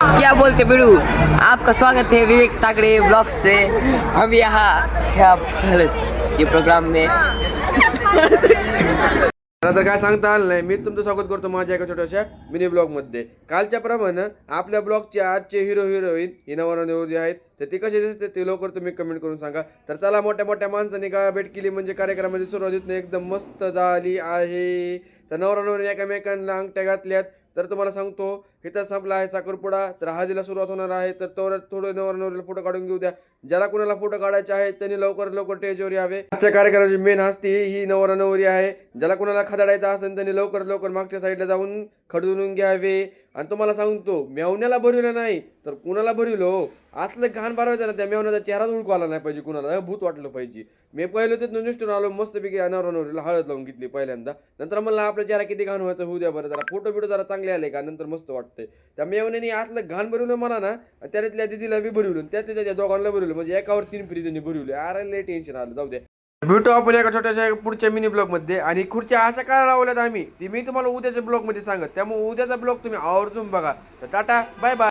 क्या बोलते बिड़ू, आपका स्वागत है विवेक तागड़े ब्लॉग्स पे। हम यहाँ ये प्रोग्राम में मला तर काय सांगता आलं नाही. मी तुमचं स्वागत करतो माझ्या एका छोट्याशा मिनी ब्लॉगमध्ये. कालच्या प्रमाणे आपल्या ब्लॉगचे आजचे हिरो हिरोईन ही नवरदेव जे आहेत तर ते कसे दिसते ते लवकर तुम्ही कमेंट करून सांगा. तर चला, मोठ्या मोठ्या माणसांनी गावा भेट केली म्हणजे कार्यक्रमाची सुरुवातीत एकदम मस्त झाली आहे. तर नवरा नवरी एकामेकांना अंगठ्या घातल्यात. तर तुम्हाला सांगतो इथं संपला आहे साखरपुडा. तर हळदीला सुरुवात होणार आहे. तर तेवढं थोडं नवरा नवरीला फोटो काढून घेऊ द्या. ज्याला कुणाला फोटो काढायचे आहेत त्यांनी लवकर लवकर स्टेजवर यावे. आजच्या कार्यक्रमाची मेन हस्ती ही नवरा नवरी आहे. ज्याला कुणाला खदाडायचं असेल त्यांनी लवकर लवकर मागच्या साईडला जाऊन खडून घ्यावे. आणि तुम्हाला सांगतो मेवण्याला भरविलं नाही तर कुणाला भरविलो असलं घाण भरवायचं ना, त्या मेवण्याचा चेहराच उडकू आला नाही पाहिजे, कुणाला भूत वाटलं पाहिजे. मी पहिलं तिथून निष्ठून आलो मस्तपैकी नवरा नवरीला हळद लावून घेतली पहिल्यांदा. नंतर म्हणलं आपल्या चेहरा किती घाण व्हायचं होऊ द्या बरं, जरा फोटो बिटो जरा चांगले आले का नंतर मस्त वाटतंय. त्या मेवण्याने असलं घाण भरवलं मला ना, त्यातल्या दिदीला बी भरवलं, त्यातल्या दोघांना भरवलं, म्हणजे एकावर 3 पिढी त्यांनी भरवले. अरे लय टेन्शन आलं. जाऊ द्या, भेटू आपण एका छोट्याशा पुढच्या मिनी ब्लॉग मध्ये. आणि खुर्च्या अशा काय लावल्यात आम्ही ती मी तुम्हाला उद्याच्या ब्लॉग मध्ये सांगत, त्यामुळे उद्याचा ब्लॉग तुम्ही आवर्जून बघा. तर टाटा बाय बाय.